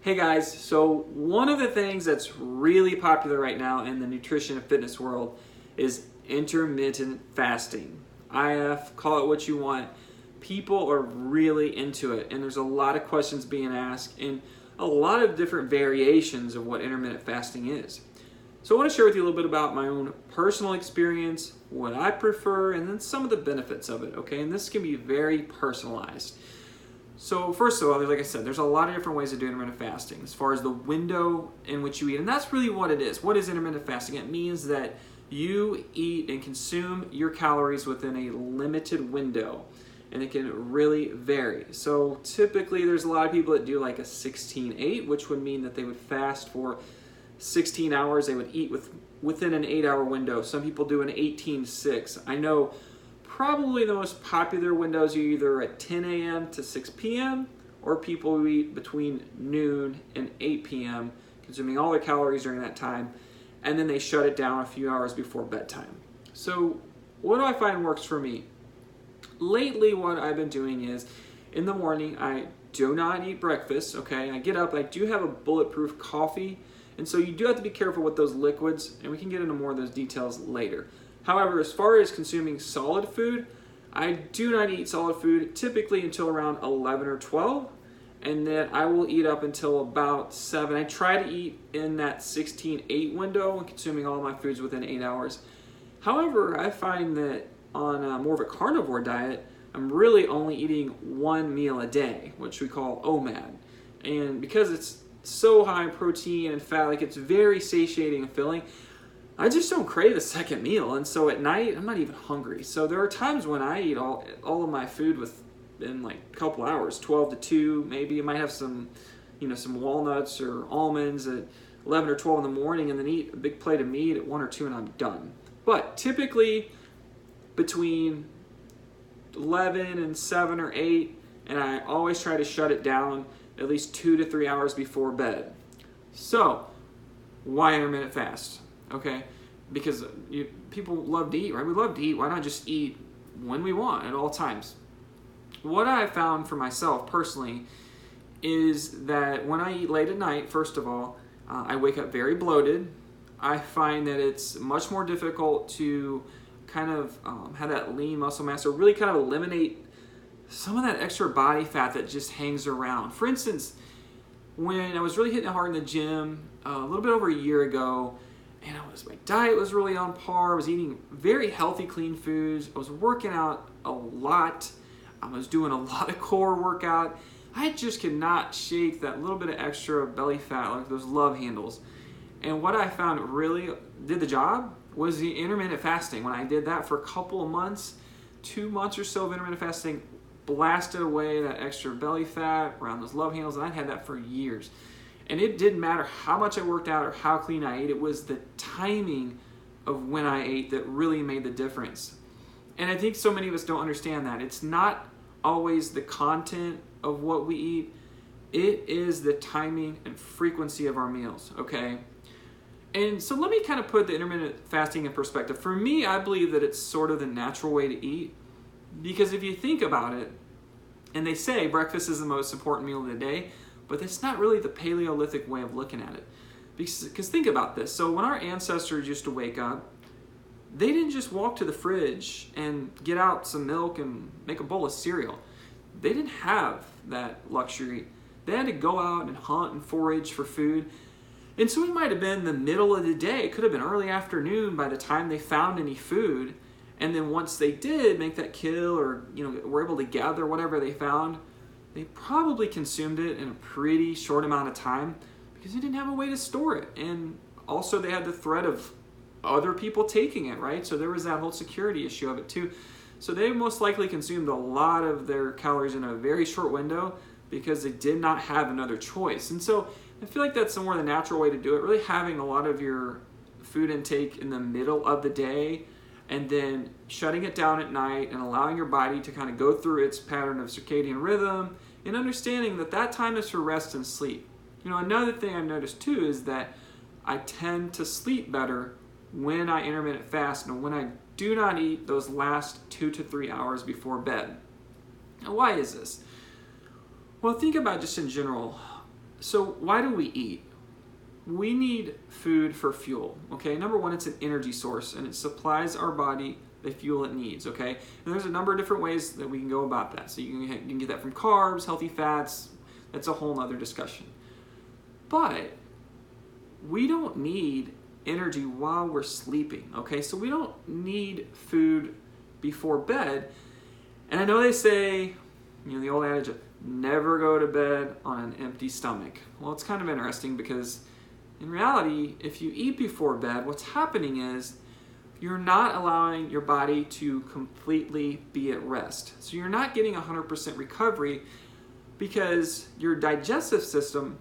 Hey guys, so one of the things that's really popular right now in the nutrition and fitness world is intermittent fasting. IF, call it what you want. People are really into it, and there's a lot of questions being asked and a lot of different variations of what intermittent fasting is. So I want to share with you a little bit about my own personal experience, what I prefer, and then some of the benefits of it, okay? And this can be very personalized. So first of all, like I said, there's a lot of different ways to do intermittent fasting as far as the window in which you eat. And that's really what it is. What is intermittent fasting? It means that you eat and consume your calories within a limited window. And it can really vary. So typically there's a lot of people that do like a 16-8, which would mean that they would fast for 16 hours. They would eat within an 8-hour window. Some people do an 18-6. I know probably the most popular windows are either at 10 a.m. to 6 p.m. or people who eat between noon and 8 p.m., consuming all their calories during that time, and then they shut it down a few hours before bedtime. So what do I find works for me? Lately, what I've been doing is in the morning, I do not eat breakfast, okay? I get up, I do have a bulletproof coffee, and so you do have to be careful with those liquids, and we can get into more of those details later. However, as far as consuming solid food, I do not eat solid food typically until around 11 or 12, and then I will eat up until about 7. I try to eat in that 16-8 window and consuming all of my foods within 8 hours. However, I find that on more of a carnivore diet, I'm really only eating one meal a day, which we call OMAD. And because it's so high in protein and fat, like it's very satiating and filling, I just don't crave a second meal, and so at night I'm not even hungry. So there are times when I eat all of my food within like a couple hours, 12 to 2, maybe. I might have some walnuts or almonds at 11 or 12 in the morning, and then eat a big plate of meat at 1 or 2, and I'm done. But typically between 11 and 7 or 8, and I always try to shut it down at least 2 to 3 hours before bed. So why intermittent fast? Okay, because people love to eat, right? We love to eat. Why not just eat when we want at all times? What I found for myself personally is that when I eat late at night, first of all, I wake up very bloated. I find that it's much more difficult to kind of have that lean muscle mass or really kind of eliminate some of that extra body fat that just hangs around. For instance, when I was really hitting it hard in the gym a little bit over a year ago, and my diet was really on par. I was eating very healthy, clean foods. I was working out a lot. I was doing a lot of core workout. I just could not shake that little bit of extra belly fat, like those love handles. And what I found really did the job was the intermittent fasting. When I did that for a couple of months, 2 months or so of intermittent fasting, blasted away that extra belly fat around those love handles, and I'd had that for years. And it didn't matter how much I worked out or how clean I ate. It was the timing of when I ate that really made the difference. And I think so many of us don't understand that. It's not always the content of what we eat. It is the timing and frequency of our meals, okay? And so let me kind of put the intermittent fasting in perspective. For me, I believe that it's sort of the natural way to eat. Because if you think about it, and they say breakfast is the most important meal of the day, but that's not really the Paleolithic way of looking at it. Because think about this. So when our ancestors used to wake up, they didn't just walk to the fridge and get out some milk and make a bowl of cereal. They didn't have that luxury. They had to go out and hunt and forage for food. And so it might have been the middle of the day. It could have been early afternoon by the time they found any food. And then once they did make that kill or were able to gather whatever they found, they probably consumed it in a pretty short amount of time because they didn't have a way to store it. And also they had the threat of other people taking it, right? So there was that whole security issue of it too. So they most likely consumed a lot of their calories in a very short window because they did not have another choice. And so I feel like that's more the natural way to do it, really having a lot of your food intake in the middle of the day and then shutting it down at night and allowing your body to kind of go through its pattern of circadian rhythm and understanding that that time is for rest and sleep. Another thing I've noticed too is that I tend to sleep better when I intermittent fast and when I do not eat those last 2 to 3 hours before bed. Now, why is this? Well, think about just in general. So why do we eat? We need food for fuel, okay? Number one, it's an energy source, and it supplies our body the fuel it needs, okay? And there's a number of different ways that we can go about that. So you can get that from carbs, healthy fats. That's a whole nother discussion. But we don't need energy while we're sleeping, okay? So we don't need food before bed. And I know they say, the old adage of never go to bed on an empty stomach. Well, it's kind of interesting because in reality, if you eat before bed, what's happening is you're not allowing your body to completely be at rest. So you're not getting 100% recovery because your digestive system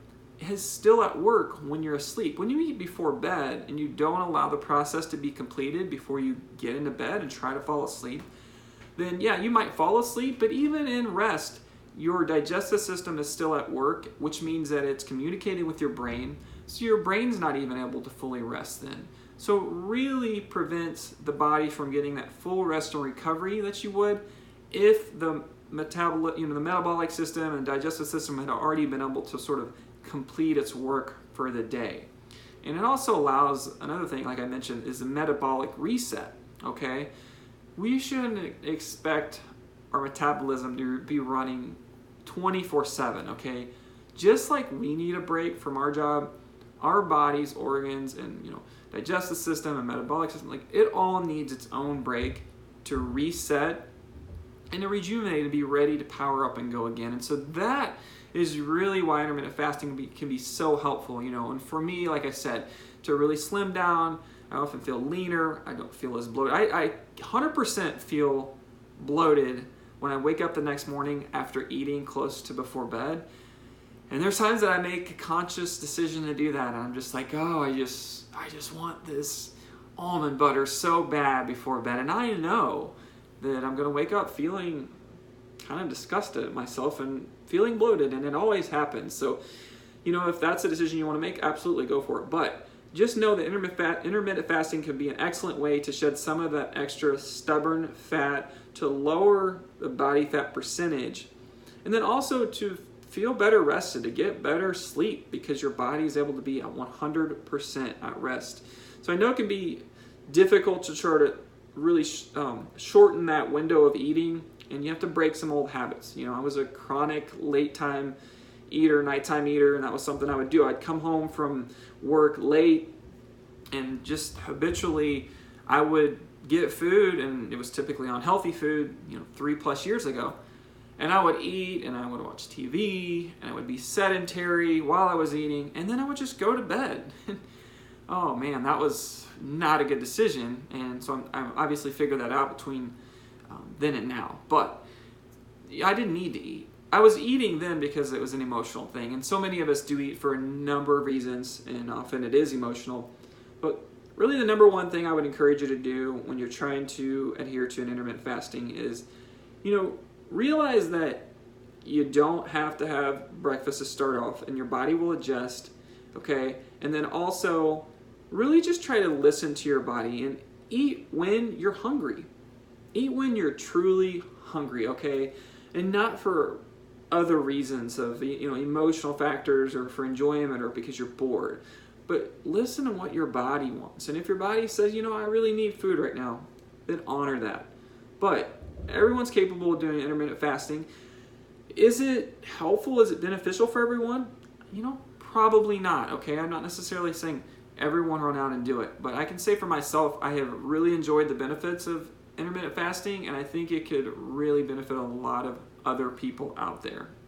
is still at work when you're asleep. When you eat before bed and you don't allow the process to be completed before you get into bed and try to fall asleep, then yeah, you might fall asleep, but even in rest, your digestive system is still at work, which means that it's communicating with your brain, so your brain's not even able to fully rest then. So it really prevents the body from getting that full rest and recovery that you would if the the metabolic system and digestive system had already been able to sort of complete its work for the day. And it also allows, another thing, like I mentioned, is the metabolic reset, okay? We shouldn't expect our metabolism to be running 24/7, okay? Just like we need a break from our job, our body's organs and digestive system and metabolic system, like it all needs its own break to reset and to rejuvenate and be ready to power up and go again. And so that is really why intermittent fasting can be so helpful, And for me, like I said, to really slim down, I often feel leaner. I don't feel as bloated. I 100% feel bloated when I wake up the next morning after eating close to before bed. And there's times that I make a conscious decision to do that. And I'm just like, oh, I just want this almond butter so bad before bed. And I know that I'm going to wake up feeling kind of disgusted at myself and feeling bloated. And it always happens. So, if that's a decision you want to make, absolutely go for it. But just know that intermittent fasting can be an excellent way to shed some of that extra stubborn fat, to lower the body fat percentage, and then also to feel better rested, to get better sleep because your body is able to be at 100% at rest. So I know it can be difficult to try to really shorten that window of eating, and you have to break some old habits. I was a chronic nighttime eater, and that was something I would do. I'd come home from work late and just habitually I would get food, and it was typically unhealthy food, 3+ years ago. And I would eat and I would watch TV and I would be sedentary while I was eating, and then I would just go to bed. Oh man, that was not a good decision. And so I obviously figured that out between then and now. But I didn't need to eat. I was eating then because it was an emotional thing. And so many of us do eat for a number of reasons, and often it is emotional. But really the number one thing I would encourage you to do when you're trying to adhere to an intermittent fasting is, realize that you don't have to have breakfast to start off, and your body will adjust, okay? And then also really just try to listen to your body and eat when you're hungry. Eat when you're truly hungry, okay? And not for other reasons of emotional factors or for enjoyment or because you're bored. But listen to what your body wants. And if your body says, I really need food right now, then honor that. But everyone's capable of doing intermittent fasting. Is it helpful? Is it beneficial for everyone? Probably not, okay? I'm not necessarily saying everyone run out and do it. But I can say for myself, I have really enjoyed the benefits of intermittent fasting, and I think it could really benefit a lot of other people out there.